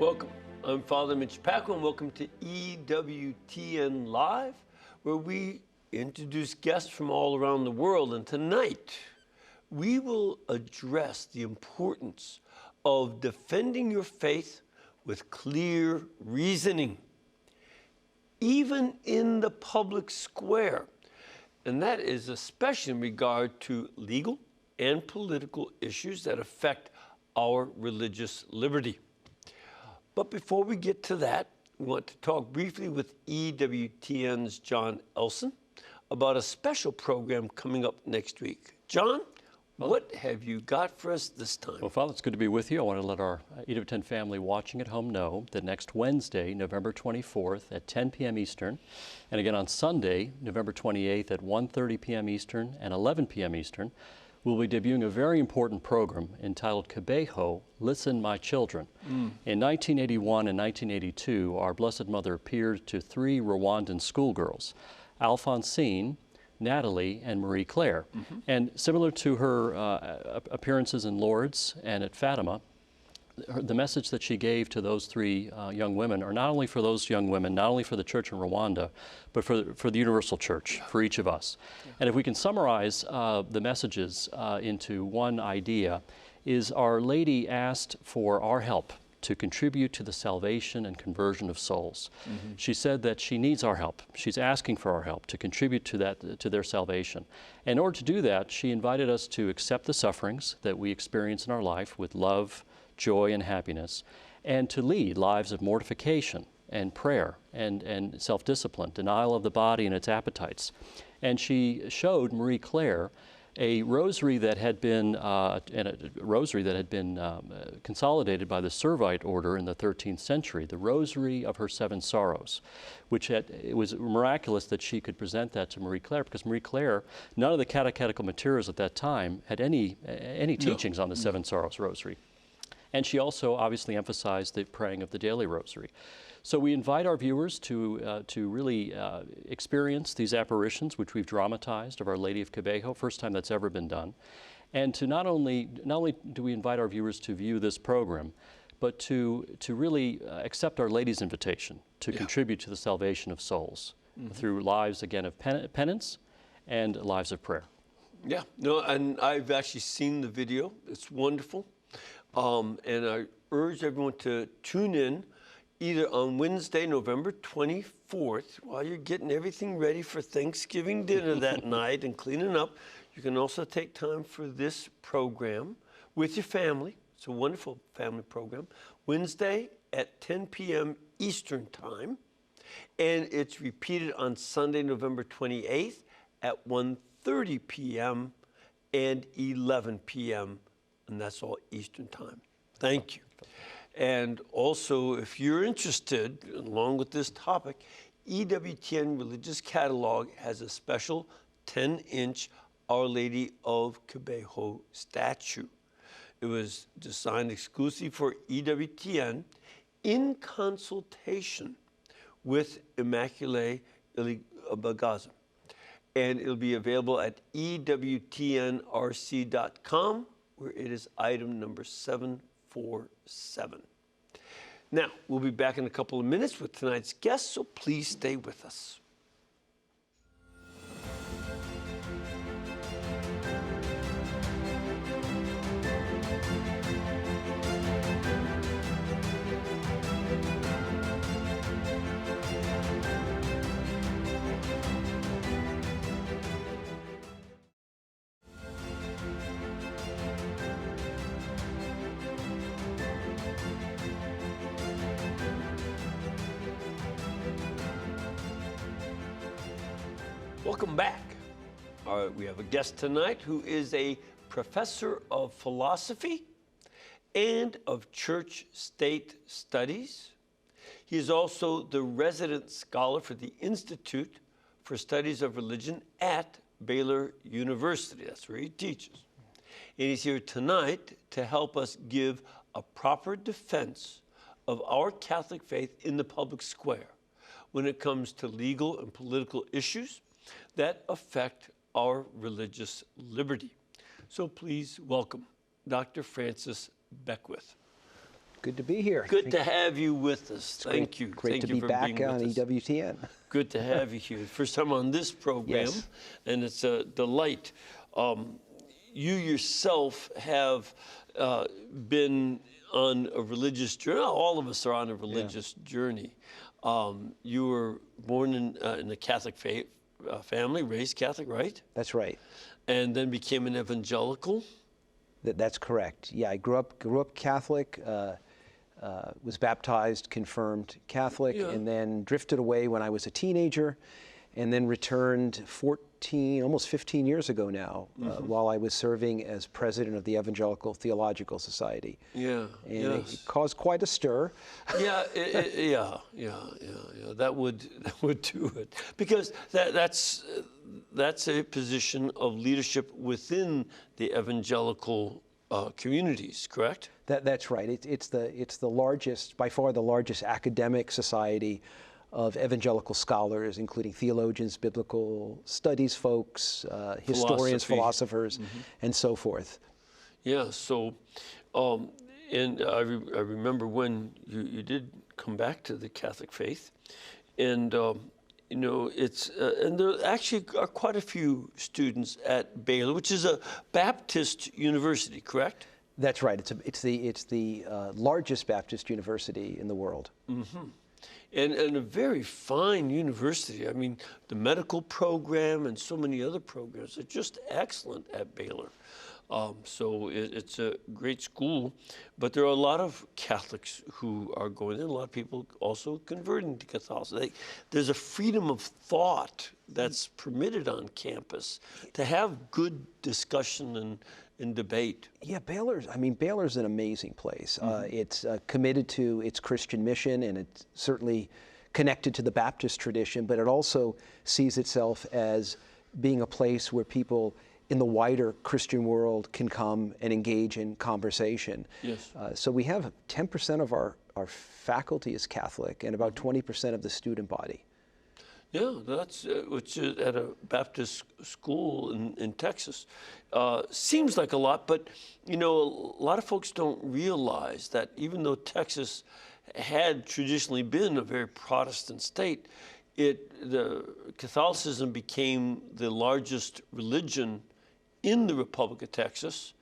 Welcome. I'm Father Mitch Pacwa, and welcome to EWTN Live, where we introduce guests from all around the world. And tonight, we will address the importance of defending your faith with clear reasoning, even in the public square. And that is especially in regard to legal and political issues that affect our religious liberty. But before we get to that, we want to talk briefly with EWTN's John Elson about a special program coming up next week. John, what have you got for us this time? Well, Father, it's good to be with you. I want to let our EWTN family watching at home know that next Wednesday, November 24th at 10 p.m. Eastern, and again on Sunday, November 28th at 1:30 p.m. Eastern and 11 p.m. Eastern, we'll be debuting a very important program entitled Kibeho, Listen My Children. In 1981 and 1982, our Blessed Mother appeared to three Rwandan schoolgirls, Alphonsine, Natalie, and Marie Claire. And similar to her appearances in Lourdes and at Fatima, the message that she gave to those three young women are not only for those young women, not only for the church in Rwanda, but for the universal church, for each of us. And if we can summarize the messages into one idea, is Our Lady asked for our help to contribute to the salvation and conversion of souls. She said that she needs our help. She's asking for our help to contribute to that, to their salvation. And in order to do that, she invited us to accept the sufferings that we experience in our life with love, joy, and happiness, and to lead lives of mortification and prayer and self-discipline, denial of the body and its appetites. And she showed Marie Claire a rosary that had been consolidated by the Servite order in the 13th century, the Rosary of her Seven Sorrows, which it was miraculous that she could present that to Marie Claire, because Marie Claire, none of the catechetical materials at that time had any teachings on the Seven Sorrows Rosary. And she also obviously emphasized the praying of the daily rosary. So we invite our viewers to really experience these apparitions, which we've dramatized, of Our Lady of Kibeho, first time that's ever been done. And to not only do we invite our viewers to view this program, but to really accept Our Lady's invitation to contribute to the salvation of souls through lives, again, of penance and lives of prayer. Yeah, no, and I've actually seen the video. It's wonderful. And I urge everyone to tune in either on Wednesday, November 24th, while you're getting everything ready for Thanksgiving dinner that night and cleaning up. You can also take time for this program with your family. It's a wonderful family program. Wednesday at 10 p.m. Eastern Time. And it's repeated on Sunday, November 28th at 1:30 p.m. and 11 p.m. And that's all Eastern Time. Thank you. And also, if you're interested, along with this topic, EWTN Religious Catalog has a special 10-inch Our Lady of Kibeho statue. It was designed exclusively for EWTN in consultation with Immaculée Ilibagiza. And it'll be available at EWTNRC.com, where it is item number 747. Now, we'll be back in a couple of minutes with tonight's guest, so please stay with us. Welcome back. We have a guest tonight who is a professor of philosophy and of church-state studies. He is also the resident scholar for the Institute for Studies of Religion at Baylor University. That's where he teaches. And he's here tonight to help us give a proper defense of our Catholic faith in the public square when it comes to legal and political issues that affect our religious liberty. So please welcome Dr. Francis Beckwith. Good to be here. Good to have you with us. Thank you. Great Thank to you be for back being on with us. EWTN. Good to have you here. First time on this program, Yes. and it's a delight. You yourself have been on a religious journey. All of us are on a religious journey. You were born in a Catholic faith, family, raised Catholic, right? That's right. And then became an evangelical. That's correct. Yeah, I grew up Catholic, was baptized, confirmed Catholic, Yeah. and then drifted away when I was a teenager, and then returned 14, almost 15 years ago now, while I was serving as president of the Evangelical Theological Society. Yeah. And Yes. it caused quite a stir. Yeah, yeah. That would do it, because that's a position of leadership within the evangelical communities, correct? That's right. It's the largest, by far the largest academic society of evangelical scholars, including theologians, biblical studies folks, historians, Philosophy. philosophers, and so forth. Yeah. So, and I remember when you did come back to the Catholic faith, and you know, it's and there actually are quite a few students at Baylor, which is a Baptist university, correct? That's right. It's the largest Baptist university in the world. And a very fine university. I mean, the medical program and so many other programs are just excellent at Baylor. So it's a great school, but there are a lot of Catholics who are going there, a lot of people also converting to Catholicism. There's a freedom of thought that's permitted on campus to have good discussion and debate. Yeah, Baylor's an amazing place. It's committed to its Christian mission, and it's certainly connected to the Baptist tradition, but it also sees itself as being a place where people in the wider Christian world can come and engage in conversation. Yes. So we have 10% of our faculty is Catholic and about 20% of the student body. Yeah, that's which is at a Baptist school in Texas. Seems like a lot, but you know, a lot of folks don't realize that even though Texas had traditionally been a very Protestant state, the Catholicism became the largest religion in the Republic of Texas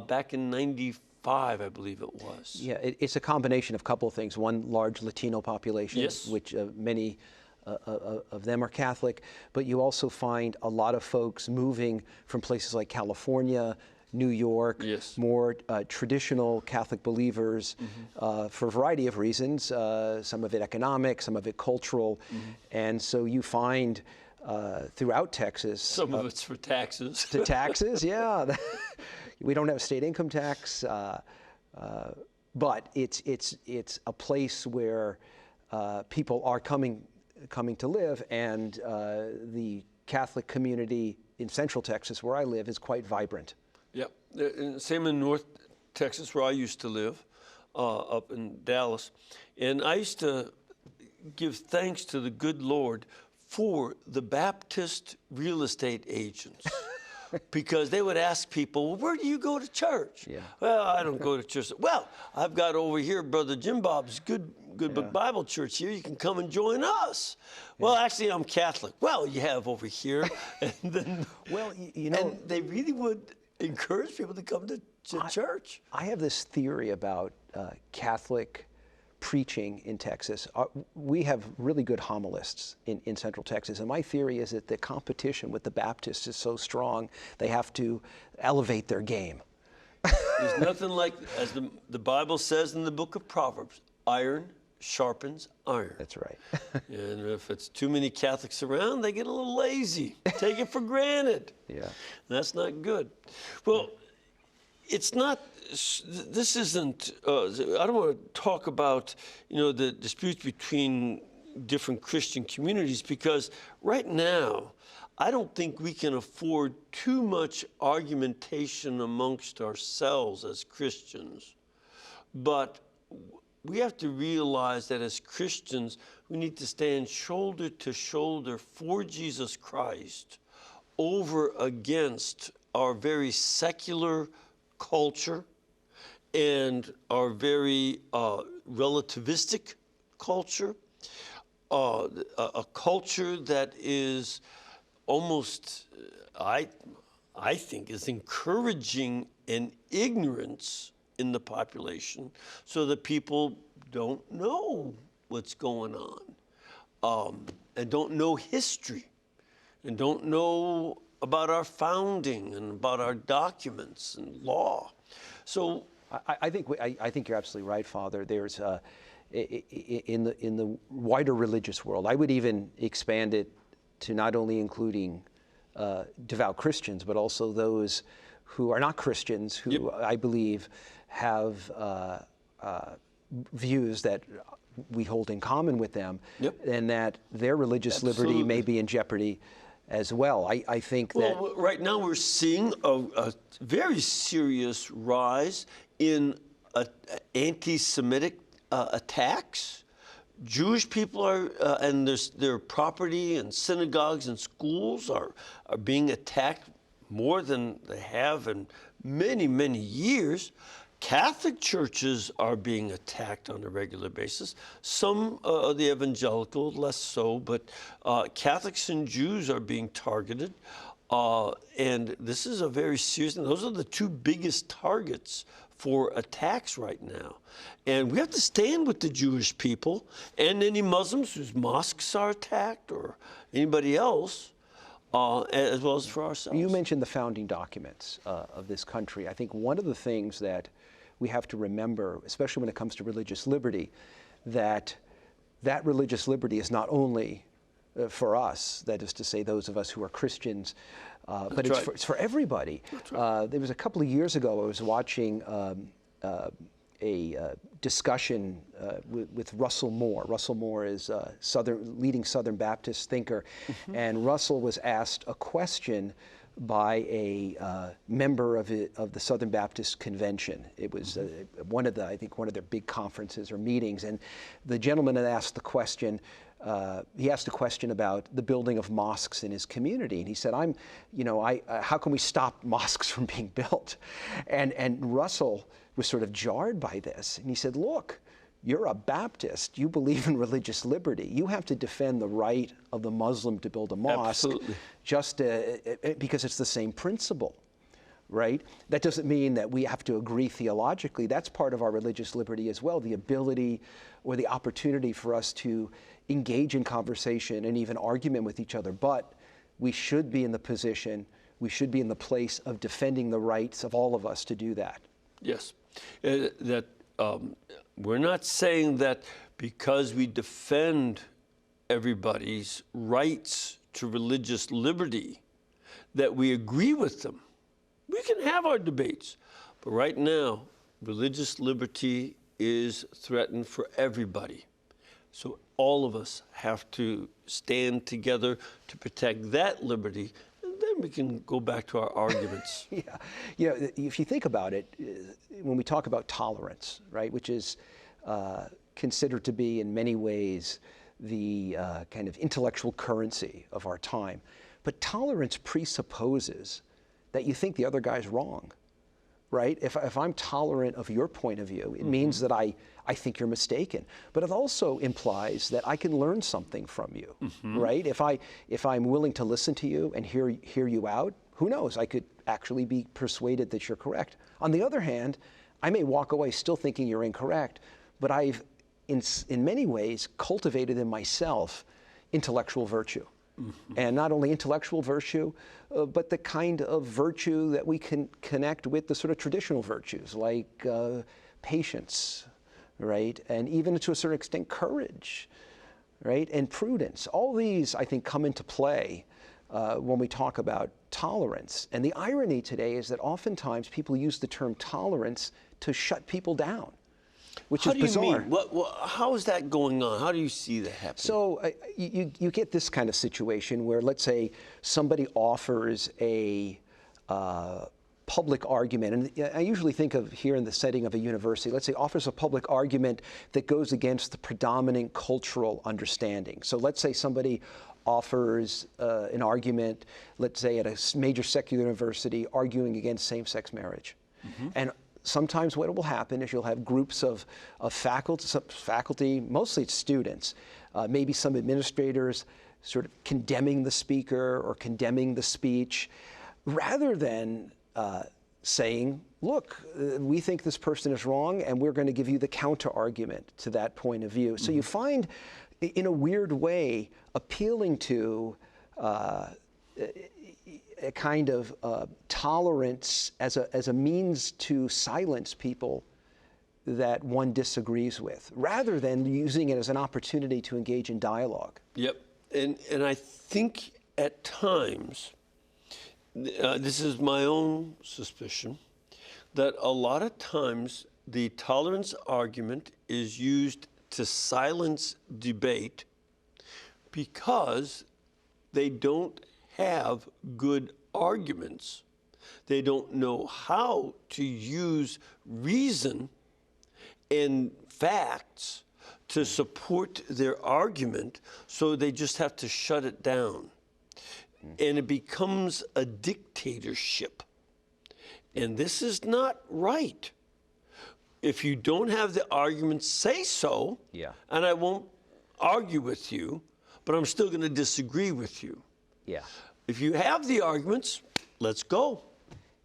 back in '95, I believe it was. Yeah, it's a combination of a couple of things. One, large Latino population, Yes. which many of them are Catholic, but you also find a lot of folks moving from places like California, New York, Yes. more traditional Catholic believers for a variety of reasons, some of it economic, some of it cultural, and so you find throughout Texas. Some of it's for taxes. To taxes, yeah. We don't have state income tax, but it's a place where people are coming to live, and the Catholic community in Central Texas, where I live, is quite vibrant. Yep. And same in North Texas, where I used to live, up in Dallas. And I used to give thanks to the good Lord for the Baptist real estate agents. Because they would ask people, well, where do you go to church? Yeah. Well, I don't go to church. Well, I've got over here Brother Jim Bob's Good Book Bible Church here. You can come and join us. Well, actually, I'm Catholic. Well, you have over here. And then, Well, you know, and they really would encourage people to come to church. I have this theory about Catholic preaching in Texas. We have really good homilists in Central Texas, and my theory is that the competition with the Baptists is so strong, they have to elevate their game. There's nothing like, as the Bible says in the book of Proverbs, iron sharpens iron. That's right. And if it's too many Catholics around, they get a little lazy, take it for granted. Yeah. That's not good. Well, it's not, this isn't, I don't want to talk about, you know, the disputes between different Christian communities, because right now, I don't think we can afford too much argumentation amongst ourselves as Christians. But we have to realize that as Christians, we need to stand shoulder to shoulder for Jesus Christ over against our very secular culture and our very relativistic culture, a culture that is almost, I think, is encouraging an ignorance in the population so that people don't know what's going on, and don't know history, and don't know about our founding and about our documents and law. So I think you're absolutely right, Father. There's in the wider religious world, I would even expand it to not only including devout Christians, but also those who are not Christians, who I believe have views that we hold in common with them, and that their religious liberty may be in jeopardy as well. I think that... Well, right now we're seeing a very serious rise in anti-Semitic attacks. Jewish people are, and their property and synagogues and schools are being attacked more than they have in many, many years. Catholic churches are being attacked on a regular basis. Some of the evangelical, less so, but Catholics and Jews are being targeted. And this is a very serious, and those are the two biggest targets for attacks right now. And we have to stand with the Jewish people and any Muslims whose mosques are attacked or anybody else, as well as for ourselves. You mentioned the founding documents of this country. I think one of the things that we have to remember, especially when it comes to religious liberty, that religious liberty is not only for us, that is to say those of us who are Christians, but it's for everybody. Right. There was a couple of years ago, I was watching a discussion with Russell Moore. Russell Moore is a leading Southern Baptist thinker, and Russell was asked a question by a member of the Southern Baptist Convention. It was one of their big conferences or meetings, and the gentleman had asked the question. He asked a question about the building of mosques in his community, and he said, how can we stop mosques from being built? And Russell was sort of jarred by this, and he said, look, you're a Baptist. You believe in religious liberty. You have to defend the right of the Muslim to build a mosque. Absolutely. Just because it's the same principle, right? That doesn't mean that we have to agree theologically. That's part of our religious liberty as well, the ability or the opportunity for us to engage in conversation and even argument with each other. But we should be in the position, we should be in the place of defending the rights of all of us to do that. Yes. We're not saying that because we defend everybody's rights to religious liberty that we agree with them. We can have our debates, but right now, religious liberty is threatened for everybody. So all of us have to stand together to protect that liberty, and then we can go back to our arguments. Yeah, if you think about it, when we talk about tolerance, right, which is considered to be in many ways the kind of intellectual currency of our time, but tolerance presupposes that you think the other guy's wrong, right? If I'm tolerant of your point of view, it means that I think you're mistaken. But it also implies that I can learn something from you, right? If I'm willing to listen to you and hear you out, who knows? I could actually be persuaded that you're correct. On the other hand, I may walk away still thinking you're incorrect, but I've, in many ways, cultivated in myself intellectual virtue. And not only intellectual virtue, but the kind of virtue that we can connect with the sort of traditional virtues, like patience, right? And even to a certain extent, courage, right? And prudence. All these, I think, come into play when we talk about tolerance. And the irony today is that oftentimes people use the term tolerance to shut people down, which is bizarre. How do you mean? How is that going on? How do you see that happening? So you get this kind of situation where, let's say, somebody offers a public argument, and I usually think of here in the setting of a university, let's say offers a public argument that goes against the predominant cultural understanding. So let's say somebody offers an argument, let's say at a major secular university, arguing against same-sex marriage. And sometimes what will happen is you'll have groups of faculty, mostly it's students, maybe some administrators sort of condemning the speaker or condemning the speech, rather than saying, look, we think this person is wrong, and we're going to give you the counter argument to that point of view. So you find, in a weird way, appealing to a kind of tolerance as a means to silence people that one disagrees with, rather than using it as an opportunity to engage in dialogue. Yep. And I think at times, this is my own suspicion, that a lot of times the tolerance argument is used to silence debate because they don't have good arguments. They don't know how to use reason and facts to support their argument, so they just have to shut it down. And it becomes a dictatorship. And this is not right. If you don't have the argument, say so, and I won't argue with you, but I'm still going to disagree with you. Yeah. If you have the arguments, let's go.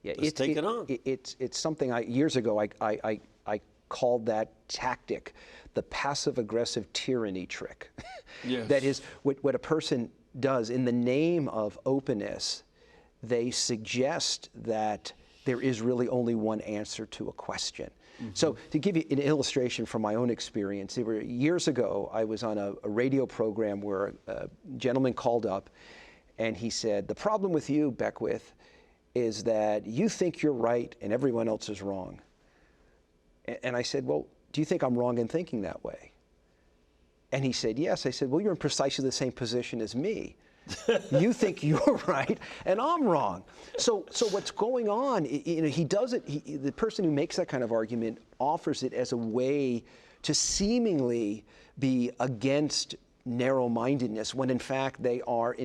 Yeah, let's take it on. It's something years ago I called that tactic the passive-aggressive tyranny trick. Yes. That is, what a person does in the name of openness, they suggest that there is really only one answer to a question. So to give you an illustration from my own experience, there were years ago, I was on a radio program where a gentleman called up and he said, the problem with you, Beckwith, is that you think you're right and everyone else is wrong. And I said, well, do you think I'm wrong in thinking that way? And he said, yes. I said, well, you're in precisely the same position as me. You think you're right, and I'm wrong. So what's going on? He does it. The person who makes that kind of argument offers it as a way to seemingly be against narrow-mindedness, when in fact they are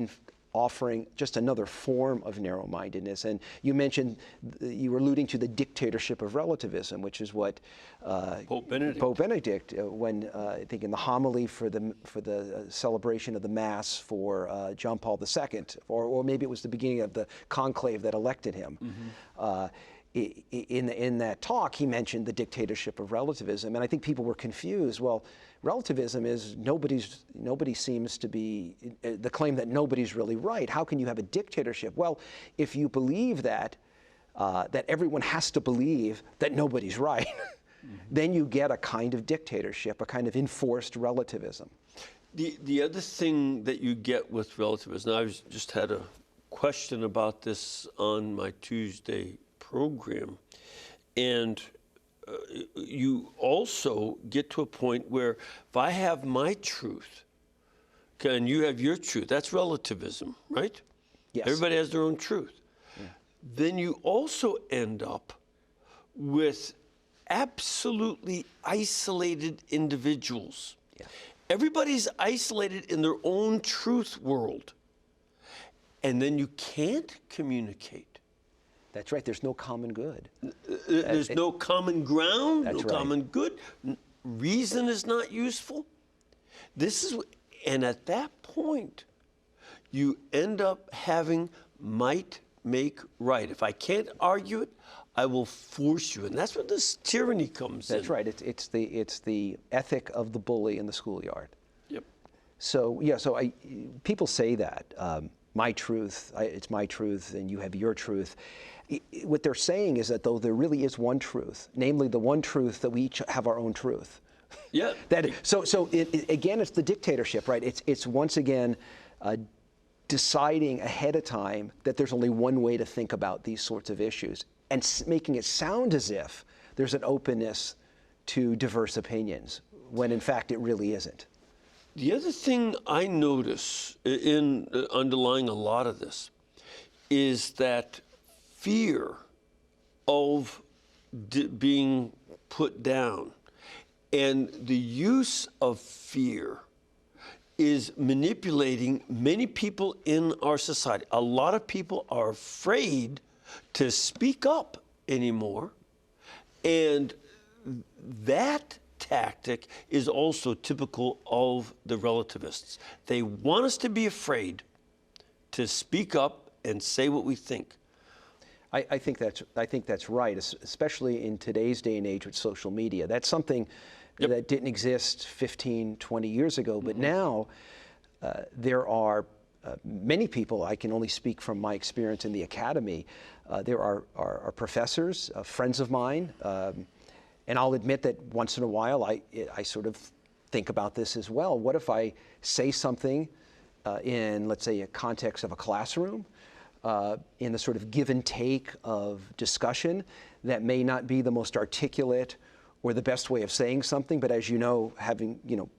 offering just another form of narrow-mindedness. And you mentioned, you were alluding to the dictatorship of relativism, which is what Pope Benedict, when I think in the homily for the celebration of the Mass for John Paul II, or maybe it was the beginning of the conclave that elected him. In that talk, he mentioned the dictatorship of relativism, and I think people were confused. Well, relativism is nobody seems to be, the claim that nobody's really right. How can you have a dictatorship? Well, if you believe that everyone has to believe that nobody's right, then you get a kind of dictatorship, a kind of enforced relativism. The other thing that you get with relativism, I just had a question about this on my Tuesday program, and you also get to a point where if I have my truth, okay, and you have your truth, that's relativism, right? Yes. Everybody has their own truth. Yeah. Then you also end up with absolutely isolated individuals. Yeah. Everybody's isolated in their own truth world, and then you can't communicate. That's right. There's no common good. There's no common ground, no right. common good. Reason is not useful. And at that point, you end up having might make right. If I can't argue it, I will force you. And that's where this tyranny comes in. That's right. It's the ethic of the bully in the schoolyard. Yep. So, yeah, people say that, my truth, it's my truth, and you have your truth. What they're saying is that though there really is one truth, namely the one truth that we each have our own truth. Yeah. Again, it's the dictatorship, right? It's once again deciding ahead of time that there's only one way to think about these sorts of issues, and making it sound as if there's an openness to diverse opinions, when in fact it really isn't. The other thing I notice in underlying a lot of this is that fear of being put down, and the use of fear is manipulating many people in our society. A lot of people are afraid to speak up anymore, And that tactic is also typical of the relativists. They want us to be afraid to speak up and say what we think. I think that's right, especially in today's day and age with social media. That's something that didn't exist 15, 20 years ago, but now there are many people. I can only speak from my experience in the academy. There are professors, friends of mine, and I'll admit that once in a while I sort of think about this as well. What if I say something in, let's say, a context of a classroom, in the sort of give and take of discussion that may not be the most articulate or the best way of saying something, but as you know,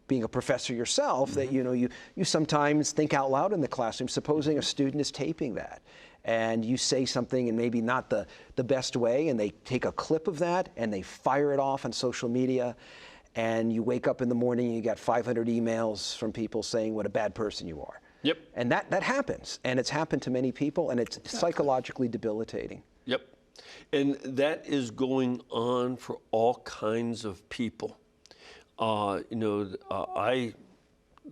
being a professor yourself, that you sometimes think out loud in the classroom. Supposing a student is taping that, and you say something in maybe not the best way, and they take a clip of that and they fire it off on social media, and you wake up in the morning and you got 500 emails from people saying what a bad person you are. Yep. And that happens, and it's happened to many people, and it's psychologically debilitating. Yep. And that is going on for all kinds of people. I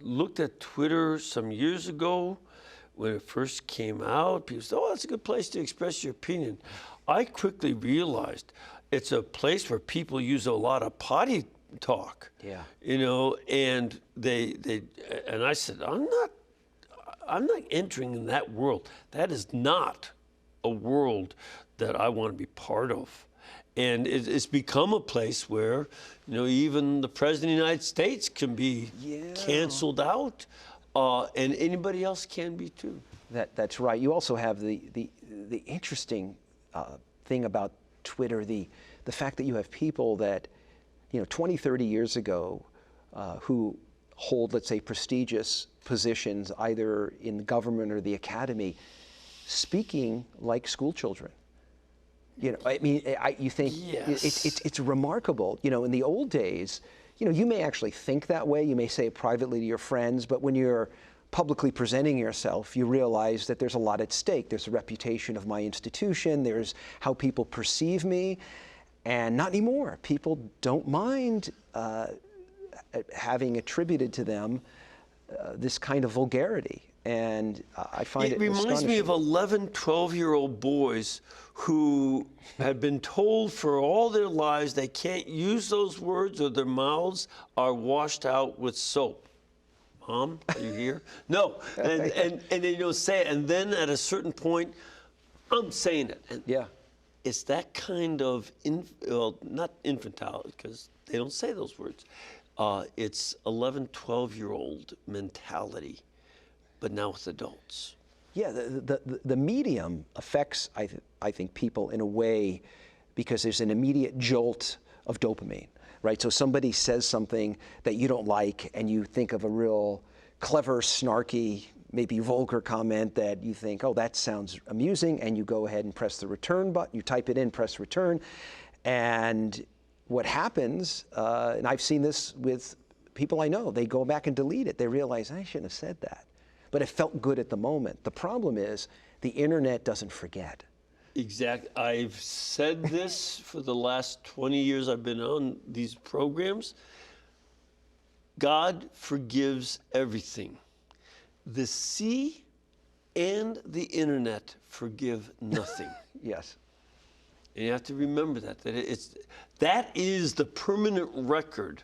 looked at Twitter some years ago when it first came out. People said, oh, that's a good place to express your opinion. I quickly realized it's a place where people use a lot of potty talk. Yeah. And and I said, I'm not entering in that world. That is not a world that I want to be part of. And it's become a place where, even the President of the United States can be canceled out, and anybody else can be too. That's right. You also have the interesting thing about Twitter, the fact that you have people that, 20, 30 years ago, who hold, let's say, prestigious positions either in the government or the academy, speaking like school children. You think it's remarkable. In the old days, you may actually think that way. You may say it privately to your friends, but when you're publicly presenting yourself, you realize that there's a lot at stake. There's the reputation of my institution. There's how people perceive me, and not anymore. People don't mind having attributed to them this kind of vulgarity. And I find it reminds me of 11, 12-year-old boys who have been told for all their lives they can't use those words or their mouths are washed out with soap. Mom, are you here? No. And they say it. And then at a certain point, I'm saying it. And it's that kind of, not infantile, because they don't say those words. It's 11, 12-year-old mentality, but now with adults. Yeah, the medium affects, I think, people in a way because there's an immediate jolt of dopamine, right? So somebody says something that you don't like, and you think of a real clever, snarky, maybe vulgar comment that you think, oh, that sounds amusing, and you go ahead and press the return button. You type it in, press return, and what happens, and I've seen this with people I know, they go back and delete it. They realize, I shouldn't have said that. But it felt good at the moment. The problem is the internet doesn't forget. Exactly. I've said this for the last 20 years I've been on these programs. God forgives everything. The sea and the internet forgive nothing. Yes. And you have to remember that is the permanent record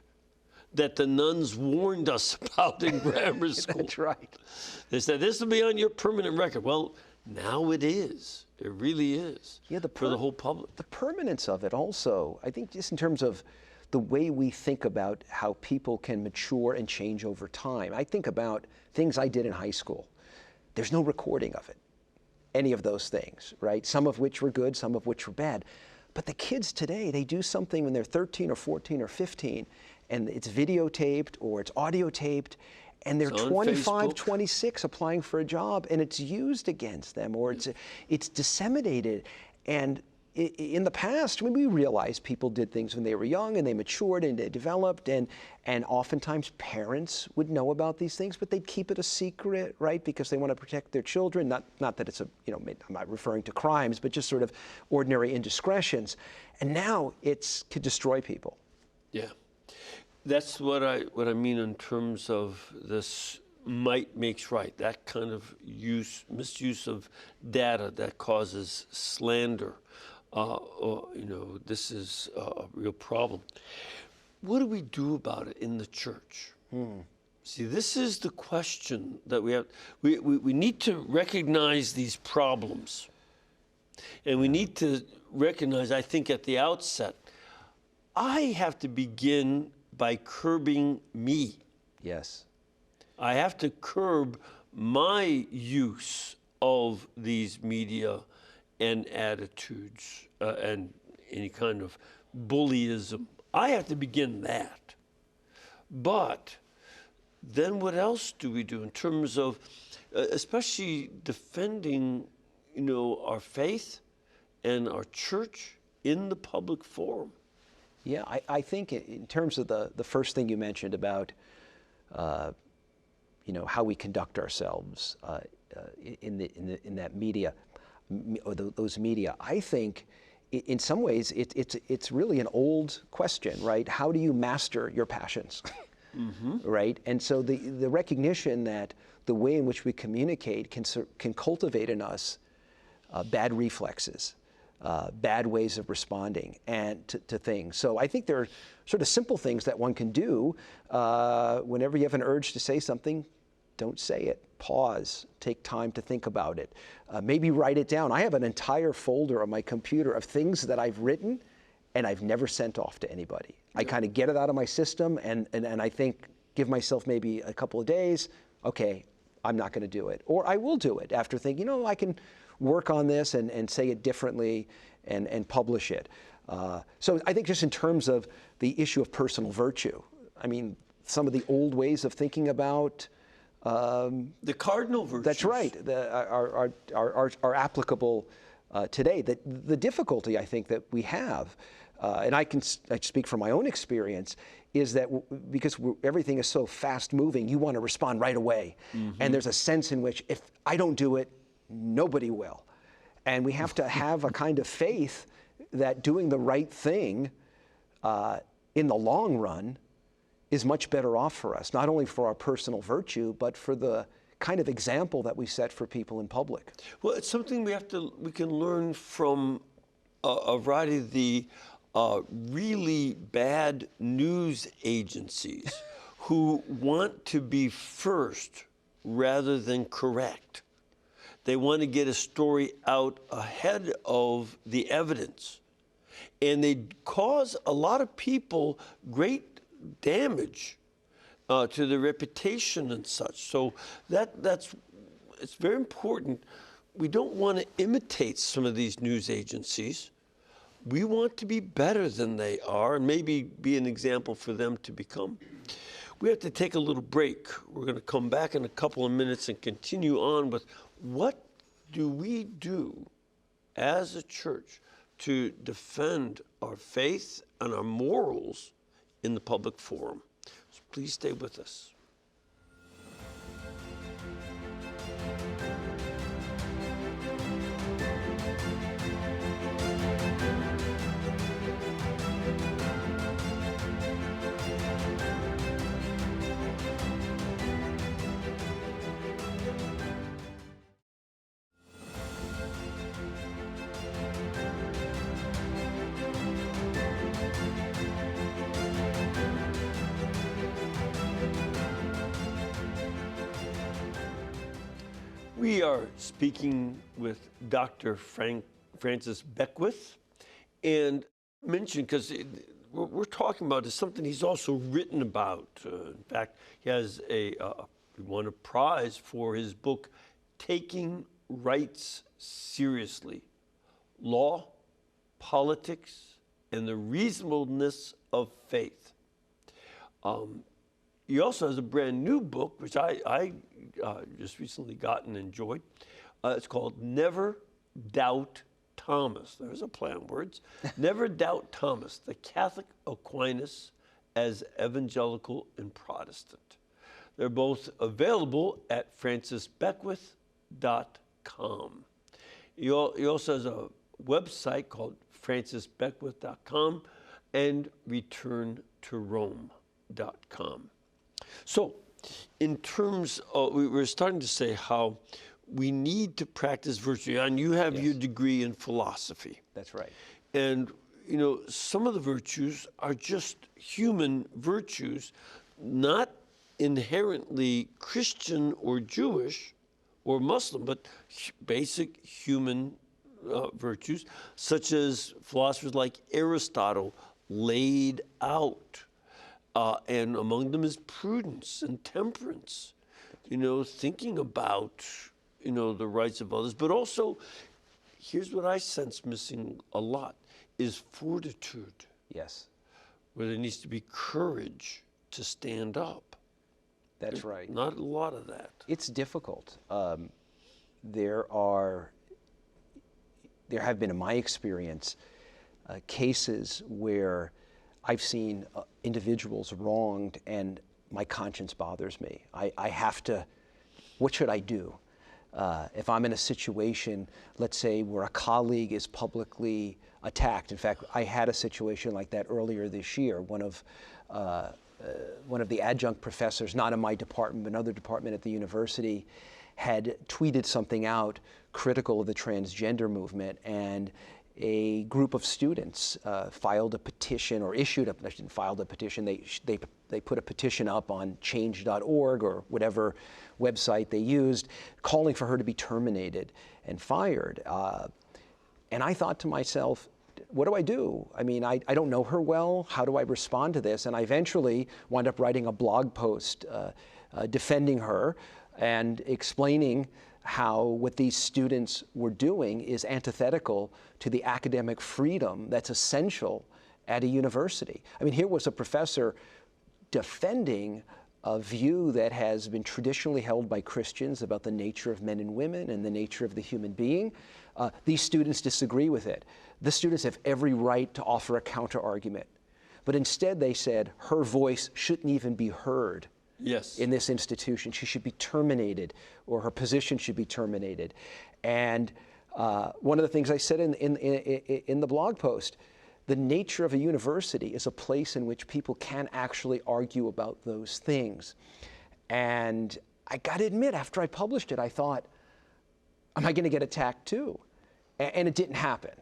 that the nuns warned us about in grammar school. That's right. They said, this will be on your permanent record. Well, now it is. It really is. Yeah, for the whole public. The permanence of it also, I think just in terms of the way we think about how people can mature and change over time. I think about things I did in high school. There's no recording of it, any of those things, right? Some of which were good, some of which were bad. But the kids today, they do something when they're 13 or 14 or 15, and it's videotaped or it's audio taped, and they're 25, 26 applying for a job, and it's used against them, or it's disseminated. And in the past, when we realized people did things when they were young and they matured and they developed, and oftentimes parents would know about these things, but they'd keep it a secret, right? Because they want to protect their children. Not that it's I'm not referring to crimes, but just sort of ordinary indiscretions. And now it could destroy people. Yeah, that's what I mean in terms of this might makes right. That kind of misuse of data that causes slander. This is a real problem. What do we do about it in the church? See, this is the question that we have. We need to recognize these problems. And we need to recognize, I think, at the outset, I have to begin by curbing me. Yes. I have to curb my use of these media and attitudes and any kind of bullyism. I have to begin that. But then what else do we do in terms of especially defending, our faith and our church in the public forum? Yeah, I think in terms of the first thing you mentioned about how we conduct ourselves in that media, or those media, I think in some ways it's really an old question, right? How do you master your passions, right? And so the recognition that the way in which we communicate can cultivate in us bad reflexes, bad ways of responding and to things. So I think there are sort of simple things that one can do whenever you have an urge to say something. Don't say it. Pause. Take time to think about it. Maybe write it down. I have an entire folder on my computer of things that I've written and I've never sent off to anybody. I kind of get it out of my system and I think, give myself maybe a couple of days. Okay, I'm not going to do it. Or I will do it after thinking, I can work on this and say it differently and publish it. So I think just in terms of the issue of personal virtue, I mean, some of the old ways of thinking about the cardinal virtues. That's right. Are applicable today. The difficulty I think that we have, and I speak from my own experience, is that because everything is so fast moving, you want to respond right away, and there's a sense in which if I don't do it, nobody will, and we have to have a kind of faith that doing the right thing in the long run is much better off for us, not only for our personal virtue, but for the kind of example that we set for people in public. Well, it's something we can learn from a variety of the really bad news agencies who want to be first rather than correct. They want to get a story out ahead of the evidence. And they cause a lot of people great damage to their reputation and such. So it's very important. We don't want to imitate some of these news agencies. We want to be better than they are and maybe be an example for them to become. We have to take a little break. We're going to come back in a couple of minutes and continue on with what do we do as a church to defend our faith and our morals in the public forum. So please stay with us. We are speaking with Dr. Francis Beckwith, and mentioned, because we're talking about is something he's also written about. In fact, he has he won a prize for his book, Taking Rights Seriously: Law, Politics, and the Reasonableness of Faith. He also has a brand new book, which I just recently got and enjoyed. It's called Never Doubt Thomas. There's a play on words. Never Doubt Thomas, the Catholic Aquinas as Evangelical and Protestant. They're both available at francisbeckwith.com. He also has a website called francisbeckwith.com and returntorome.com. So, in terms of, we were starting to say how we need to practice virtue, and you have your degree in philosophy. That's right. And, some of the virtues are just human virtues, not inherently Christian or Jewish or Muslim, but basic human virtues, such as philosophers like Aristotle laid out. And among them is prudence and temperance, thinking about, the rights of others. But also, here's what I sense missing a lot, is fortitude. Yes. Where there needs to be courage to stand up. That's right. Not a lot of that. It's difficult. There have been, in my experience, cases where I've seen individuals wronged and my conscience bothers me. I have to, what should I do? If I'm in a situation, let's say, where a colleague is publicly attacked. In fact, I had a situation like that earlier this year. One of the adjunct professors, not in my department, but another department at the university, had tweeted something out critical of the transgender movement, and a group of students filed a petition, or filed a petition. They put a petition up on change.org or whatever website they used, calling for her to be terminated and fired. And I thought to myself, what do I do? I mean, I don't know her well. How do I respond to this? And I eventually wound up writing a blog post defending her and explaining how what these students were doing is antithetical to the academic freedom that's essential at a university. I mean, here was a professor defending a view that has been traditionally held by Christians about the nature of men and women and the nature of the human being. These students disagree with it. The students have every right to offer a counter-argument. But instead they said her voice shouldn't even be heard. Yes. In this institution. She should be terminated, or her position should be terminated. And one of the things I said in the blog post, the nature of a university is a place in which people can actually argue about those things. And I got to admit, after I published it, I thought, am I going to get attacked too? And it didn't happen.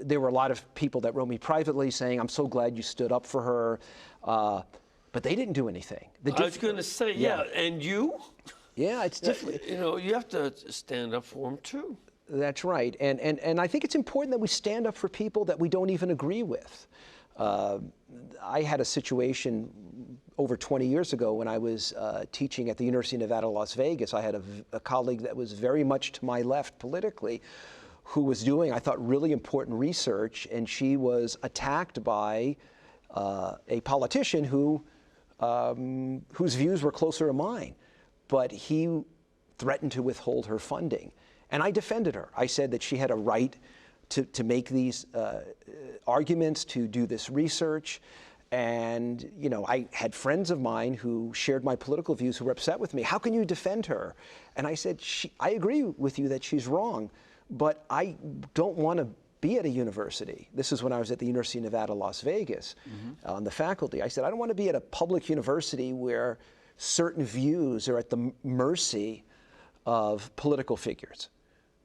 There were a lot of people that wrote me privately saying, I'm so glad you stood up for her. But they didn't do anything. I was going to say, yeah, and you? Yeah, it's different. You have to stand up for them too. That's right. And I think it's important that we stand up for people that we don't even agree with. I had a situation over 20 years ago when I was teaching at the University of Nevada, Las Vegas. I had a colleague that was very much to my left politically, who was doing, I thought, really important research, and she was attacked by a politician whose views were closer to mine, but he threatened to withhold her funding. And I defended her. I said that she had a right to make these arguments, to do this research. And, I had friends of mine who shared my political views who were upset with me. How can you defend her? And I said, I agree with you that she's wrong, but I don't want to be at a university. This is when I was at the University of Nevada, Las Vegas, on the faculty. I said, I don't want to be at a public university where certain views are at the mercy of political figures.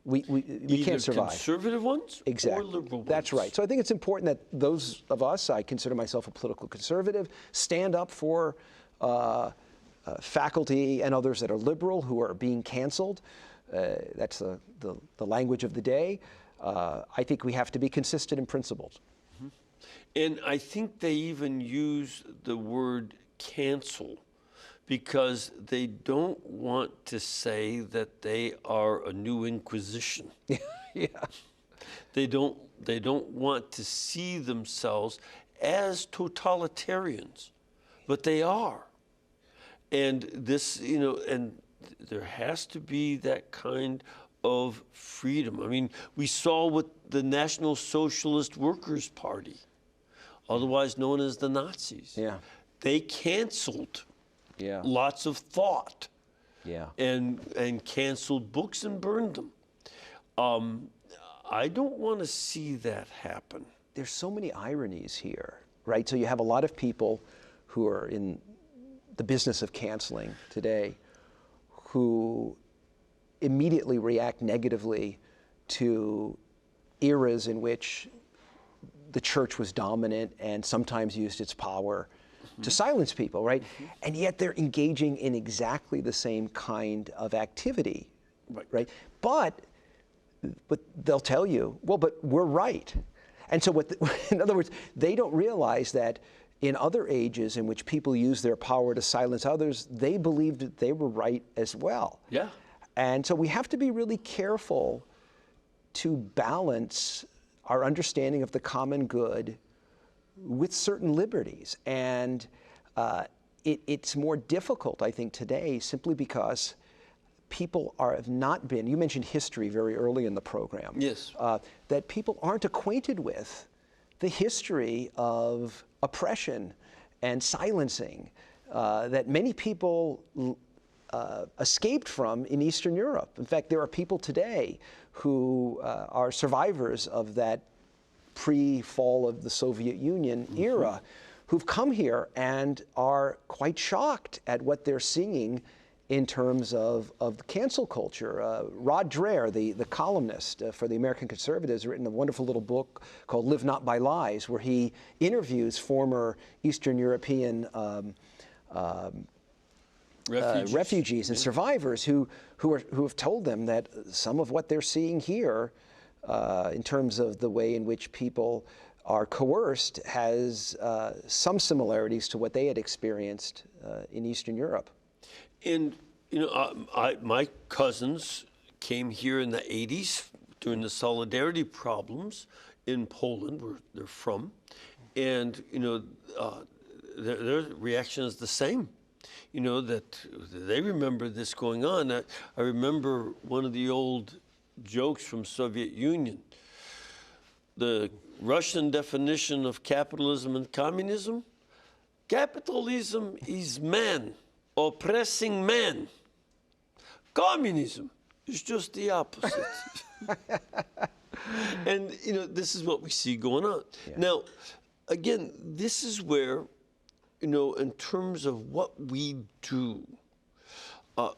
We can't survive. Conservative ones exactly. Or liberal ones. That's right. So I think it's important that those of us, I consider myself a political conservative, stand up for faculty and others that are liberal who are being canceled. That's the language of the day. I think we have to be consistent in principles. And I think they even use the word cancel because they don't want to say that they are a new Inquisition. Yeah. They don't want to see themselves as totalitarians, but they are. And this, and there has to be that kind of freedom. I mean, we saw with the National Socialist Workers' Party, otherwise known as the Nazis. Yeah. They canceled Yeah. lots of thought Yeah. and canceled books and burned them. I don't want to see that happen. There's so many ironies here, right? So you have a lot of people who are in the business of canceling today who immediately react negatively to eras in which the church was dominant and sometimes used its power to silence people, right? And yet they're engaging in exactly the same kind of activity, right? But they'll tell you, well, but we're right. And so in other words, they don't realize that in other ages in which people used their power to silence others, they believed that they were right as well. Yeah. And so we have to be really careful to balance our understanding of the common good with certain liberties. And it's more difficult, I think, today simply because people have not been, you mentioned history very early in the program. Yes. That people aren't acquainted with the history of oppression and silencing that many people escaped from in Eastern Europe. In fact, there are people today who are survivors of that pre-fall of the Soviet Union era who've come here and are quite shocked at what they're seeing in terms of the cancel culture. Rod Dreher, the columnist for the American Conservatives, has written a wonderful little book called Live Not by Lies, where he interviews former Eastern European refugees and survivors who have told them that some of what they're seeing here in terms of the way in which people are coerced has some similarities to what they had experienced in Eastern Europe. And, you know, my cousins came here in the 80s during the Solidarity problems in Poland, where they're from. And, you know, their reaction is the same. You know, that they remember this going on. I remember one of the old jokes from Soviet Union. The Russian definition of capitalism and communism: capitalism is man oppressing man. Communism is just the opposite. And, you know, this is what we see going on. Yeah. Now, again, this is where, you know, in terms of what we do,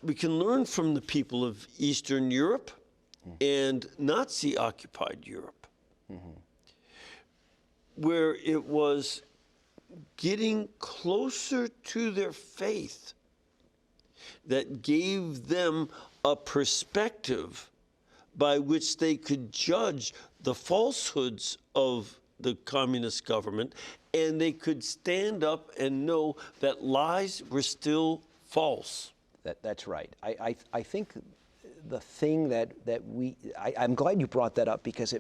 we can learn from the people of Eastern Europe and Nazi-occupied Europe, where it was getting closer to their faith that gave them a perspective by which they could judge the falsehoods of the communist government, and they could stand up and know that lies were still false. That's right. I think the thing I'm glad you brought that up, because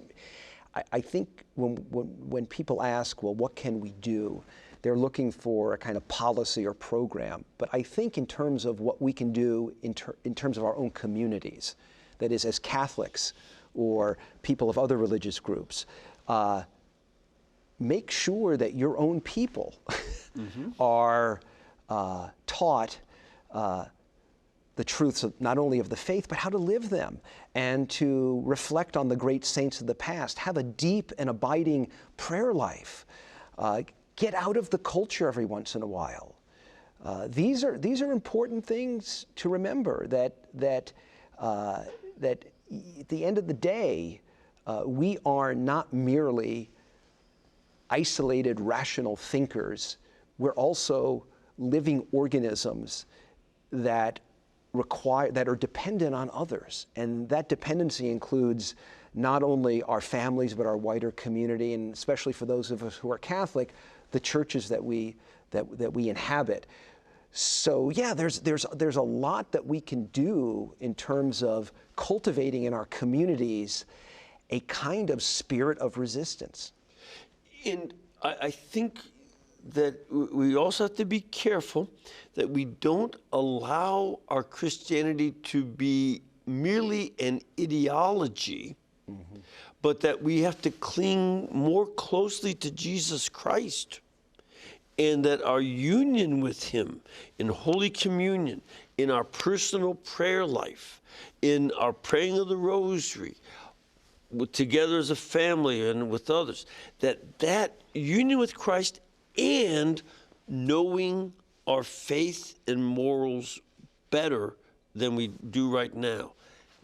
I think when people ask, well, what can we do? They're looking for a kind of policy or program. But I think in terms of what we can do in terms of our own communities, that is, as Catholics or people of other religious groups, make sure that your own people are taught the truths of not only of the faith, but how to live them, and to reflect on the great saints of the past, have a deep and abiding prayer life, get out of the culture every once in a while. These are important things to remember, that at the end of the day, we are not merely isolated rational thinkers. We're also living organisms that are dependent on others. And that dependency includes not only our families, but our wider community, and especially for those of us who are Catholic, the churches that we inhabit. So yeah, there's a lot that we can do in terms of cultivating in our communities a kind of spirit of resistance. And I think that we also have to be careful that we don't allow our Christianity to be merely an ideology, but that we have to cling more closely to Jesus Christ, and that our union with him in Holy Communion, in our personal prayer life, in our praying of the Rosary, together as a family and with others, that union with Christ and knowing our faith and morals better than we do right now,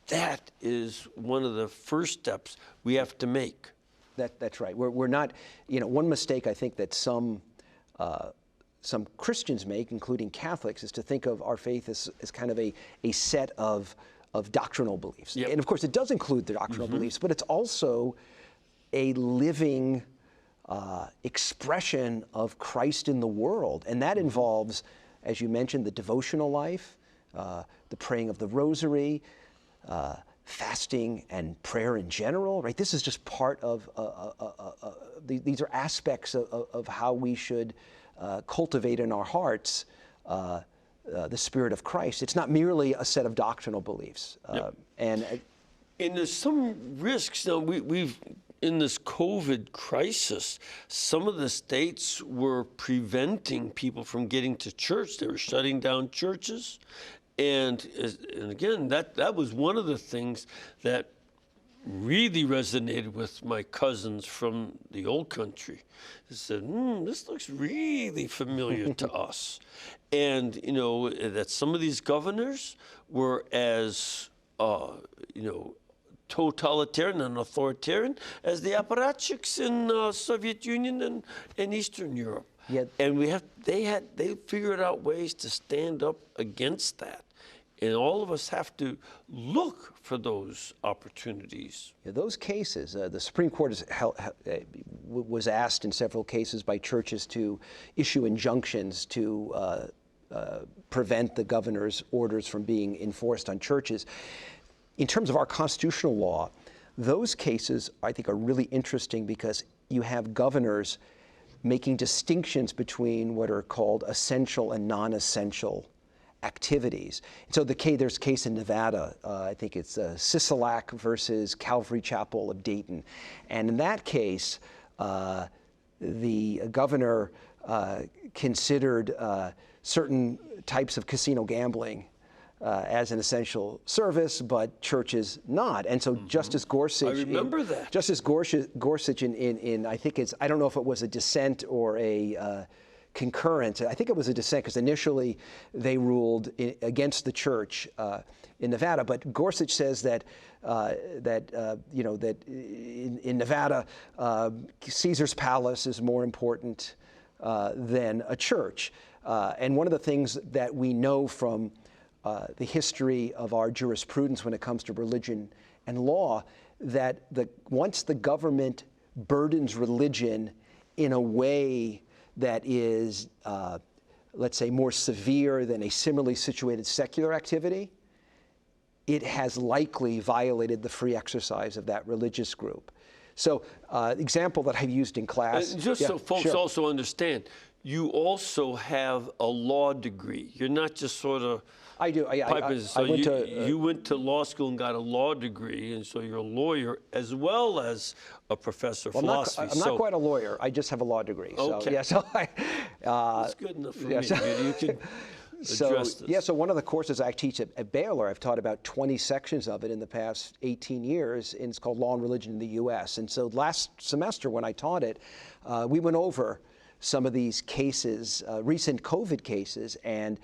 that is one of the first steps we have to make. That's right. We're not, one mistake I think that some Christians make, including Catholics, is to think of our faith as kind of a set of doctrinal beliefs. Yep. And of course, it does include the doctrinal beliefs, but it's also a living expression of Christ in the world. And that involves, as you mentioned, the devotional life, the praying of the Rosary, fasting and prayer in general, right? This is just part of, these are aspects of how we should cultivate in our hearts the Spirit of Christ. It's not merely a set of doctrinal beliefs. And there's some risks. Now, we've in this COVID crisis, some of the states were preventing people from getting to church. They were shutting down churches. And again, that was one of the things that really resonated with my cousins from the old country. They said, this looks really familiar to us. And, that some of these governors were as, totalitarian and authoritarian as the apparatchiks in Soviet Union and Eastern Europe. Yet, and they figured out ways to stand up against that. And all of us have to look for those opportunities. Those cases, the Supreme Court was asked in several cases by churches to issue injunctions to prevent the governor's orders from being enforced on churches. In terms of our constitutional law, those cases, I think, are really interesting because you have governors making distinctions between what are called essential and non-essential activities. So there's a case in Nevada, I think it's Sisolak versus Calvary Chapel of Dayton. And in that case, the governor considered certain types of casino gambling as an essential service, but churches not. And so Justice Gorsuch, I remember that. Justice Gorsuch in I think I don't know if it was a dissent or a concurrent. I think it was a dissent because initially they ruled against the church in Nevada. But Gorsuch says that in Nevada, Caesar's Palace is more important than a church. And one of the things that we know from the history of our jurisprudence when it comes to religion and law, that once the government burdens religion in a way that is, let's say, more severe than a similarly situated secular activity, it has likely violated the free exercise of that religious group. So, example that I've used in class. And just so folks also understand, you also have a law degree. You're not just sort of I do. You went to law school and got a law degree, and so you're a lawyer as well as a professor of philosophy. I'm not quite a lawyer. I just have a law degree. Okay. So, that's good enough for me. You can address this. So one of the courses I teach at Baylor, I've taught about 20 sections of it in the past 18 years, and it's called Law and Religion in the U.S. And so last semester when I taught it, we went over some of these cases, recent COVID cases, and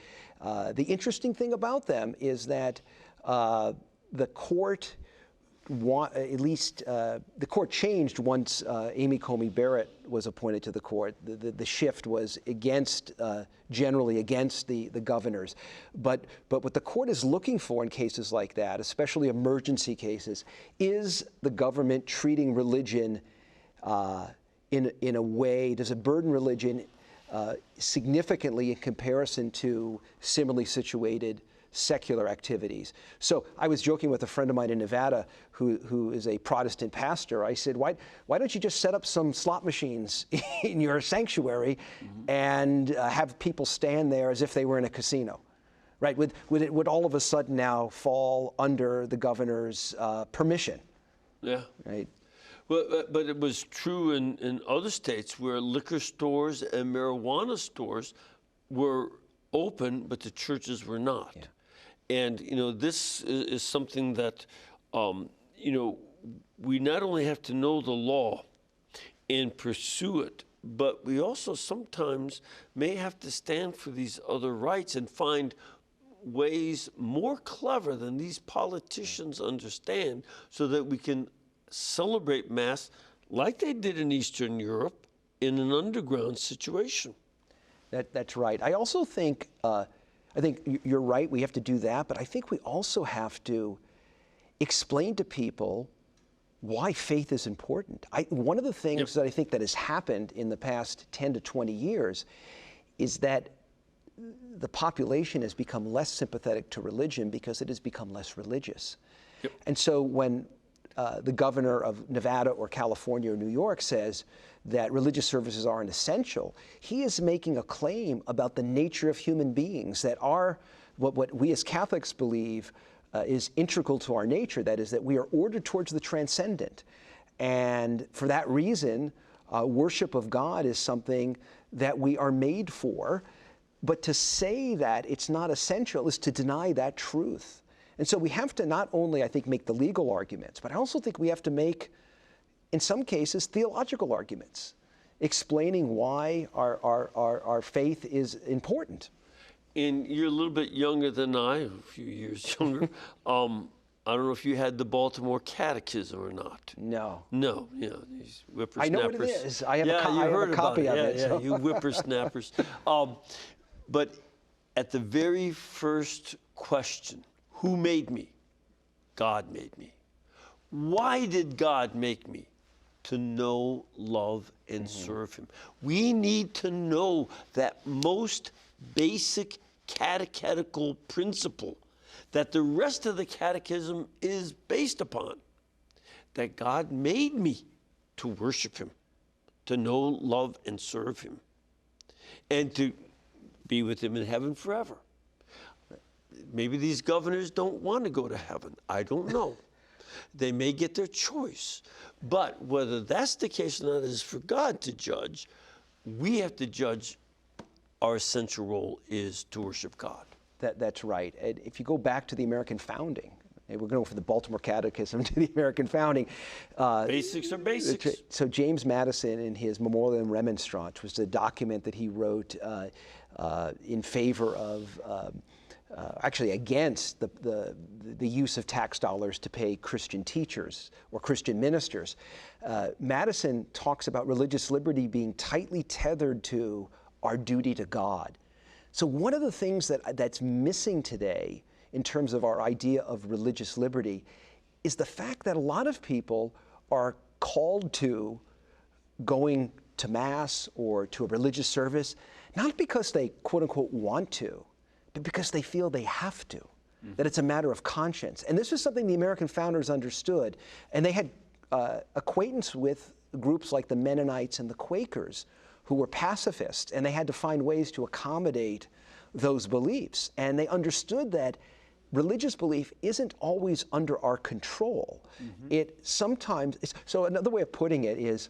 the interesting thing about them is that the court, the court changed once Amy Coney Barrett was appointed to the court. The shift was generally against the governors. But what the court is looking for in cases like that, especially emergency cases, is the government treating religion in a way, does it burden religion significantly in comparison to similarly situated secular activities. So I was joking with a friend of mine in Nevada who is a Protestant pastor. I said, why don't you just set up some slot machines in your sanctuary and have people stand there as if they were in a casino? Right? Would all of a sudden now fall under the governor's permission? Yeah. Right? Well, but it was true in other states where liquor stores and marijuana stores were open, but the churches were not. Yeah. And, this is something that, we not only have to know the law and pursue it, but we also sometimes may have to stand for these other rights and find ways more clever than these politicians understand so that we can celebrate Mass like they did in Eastern Europe in an underground situation. That's right. I also think, I think you're right, we have to do that, but I think we also have to explain to people why faith is important. One of the things that I think that has happened in the past 10 to 20 years is that the population has become less sympathetic to religion because it has become less religious. Yep. And so when the governor of Nevada or California or New York says that religious services aren't essential, he is making a claim about the nature of human beings that are what we as Catholics believe is integral to our nature, that is, that we are ordered towards the transcendent. And for that reason, worship of God is something that we are made for. But to say that it's not essential is to deny that truth. And so we have to not only, I think, make the legal arguments, but I also think we have to make, in some cases, theological arguments, explaining why our faith is important. And you're a little bit younger than I, a few years younger. I don't know if you had the Baltimore Catechism or not. No. No, these whippersnappers. I know what it is. I have yeah, I have a copy of it. Yeah, So. you whippersnappers. But at the very first question, who made me? God made me. Why did God make me? To know, love, and serve Him. We need to know that most basic catechetical principle that the rest of the catechism is based upon, that God made me to worship Him, to know, love, and serve Him, and to be with Him in heaven forever. Maybe these governors don't want to go to heaven. I don't know. They may get their choice. But whether that's the case or not is for God to judge. We have to judge. Our essential role is to worship God. That's right. And if you go back to the American founding, and we're going to go from the Baltimore Catechism to the American founding. Basics are basics. So James Madison, in his Memoriam Remonstrant, was a document that he wrote in favor of, actually against the use of tax dollars to pay Christian teachers or Christian ministers. Madison talks about religious liberty being tightly tethered to our duty to God. So one of the things that's missing today in terms of our idea of religious liberty is the fact that a lot of people are called to going to Mass or to a religious service, not because they quote unquote want to, but because they feel they have to, that it's a matter of conscience. And this is something the American founders understood, and they had acquaintance with groups like the Mennonites and the Quakers, who were pacifists, and they had to find ways to accommodate those beliefs. And they understood that religious belief isn't always under our control. It sometimes, so another way of putting it is,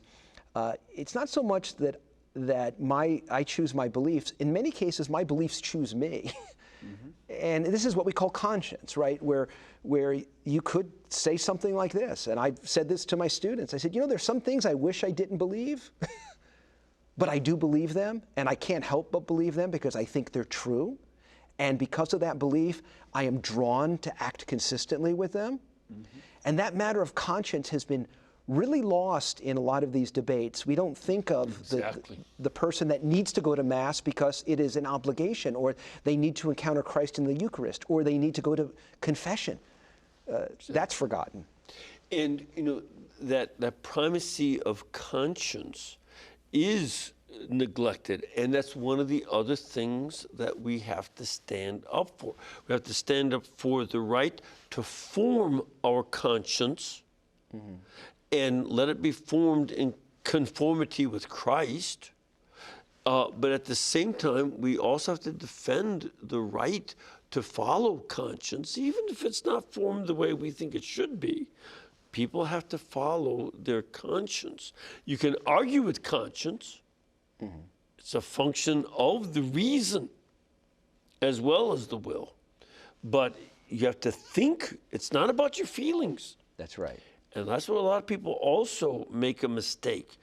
it's not so much that I choose my beliefs. In many cases, my beliefs choose me. And this is what we call conscience, right? Where you could say something like this, and I've said this to my students. I said, there's some things I wish I didn't believe, but I do believe them, and I can't help but believe them because I think they're true. And because of that belief, I am drawn to act consistently with them. And that matter of conscience has been really lost in a lot of these debates. We don't think of the person that needs to go to Mass because it is an obligation, or they need to encounter Christ in the Eucharist, or they need to go to confession. That's forgotten. And, that primacy of conscience is neglected, and that's one of the other things that we have to stand up for. We have to stand up for the right to form our conscience and let it be formed in conformity with Christ. But at the same time, we also have to defend the right to follow conscience, even if it's not formed the way we think it should be. People have to follow their conscience. You can argue with conscience. It's a function of the reason as well as the will. But you have to think. It's not about your feelings. That's right. And that's where a lot of people also make a mistake.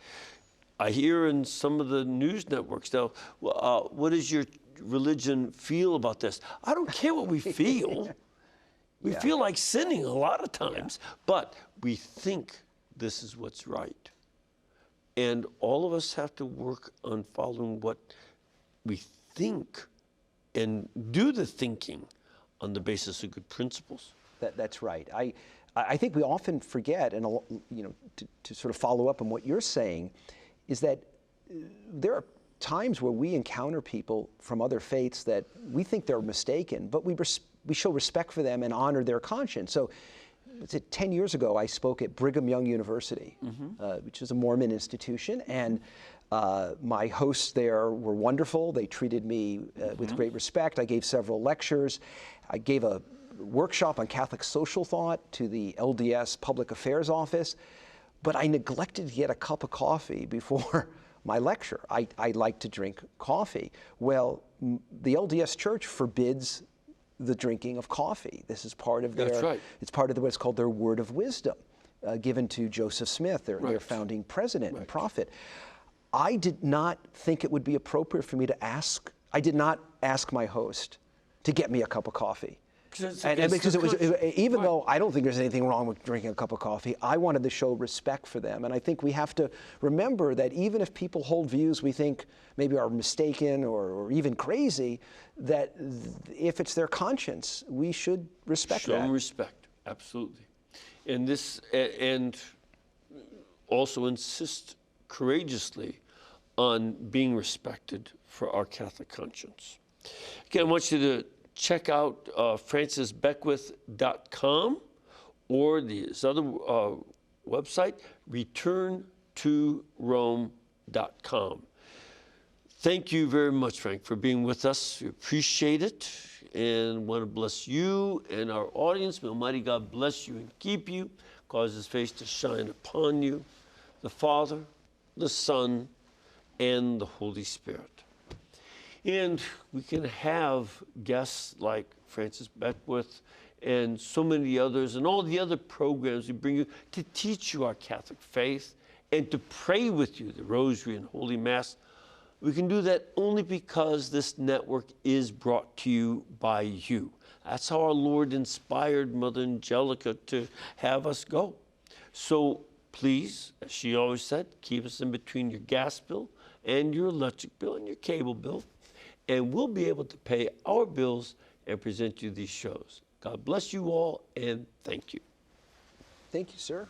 I hear in some of the news networks now, well, what does your religion feel about this? I don't care what we feel. We feel like sinning a lot of times, but we think this is what's right. And all of us have to work on following what we think and do the thinking on the basis of good principles. That's right. I think we often forget, and to sort of follow up on what you're saying, is that there are times where we encounter people from other faiths that we think they're mistaken, but we show respect for them and honor their conscience. So, 10 years ago, I spoke at Brigham Young University, which is a Mormon institution, and my hosts there were wonderful. They treated me with great respect. I gave several lectures. I gave a workshop on Catholic social thought to the LDS Public Affairs Office, but I neglected to get a cup of coffee before my lecture. I like to drink coffee. Well, the LDS Church forbids the drinking of coffee. This is part of their, That's right. It's part of what's called their word of wisdom, given to Joseph Smith, their founding president and prophet. I did not think it would be appropriate for me to ask, I did not ask my host to get me a cup of coffee. And because even though I don't think there's anything wrong with drinking a cup of coffee, I wanted to show respect for them. And I think we have to remember that even if people hold views we think maybe are mistaken or even crazy, that if it's their conscience, we should respect that. Show them respect, absolutely. And also insist courageously on being respected for our Catholic conscience. Again, I want you to check out francisbeckwith.com or this other website, returntorome.com. Thank you very much, Frank, for being with us. We appreciate it and want to bless you and our audience. May Almighty God bless you and keep you, cause His face to shine upon you, the Father, the Son, and the Holy Spirit. And we can have guests like Francis Beckwith and so many others and all the other programs we bring you to teach you our Catholic faith and to pray with you the Rosary and Holy Mass. We can do that only because this network is brought to you by you. That's how our Lord inspired Mother Angelica to have us go. So please, as she always said, keep us in between your gas bill and your electric bill and your cable bill, and we'll be able to pay our bills and present you these shows. God bless you all, and thank you. Thank you, sir.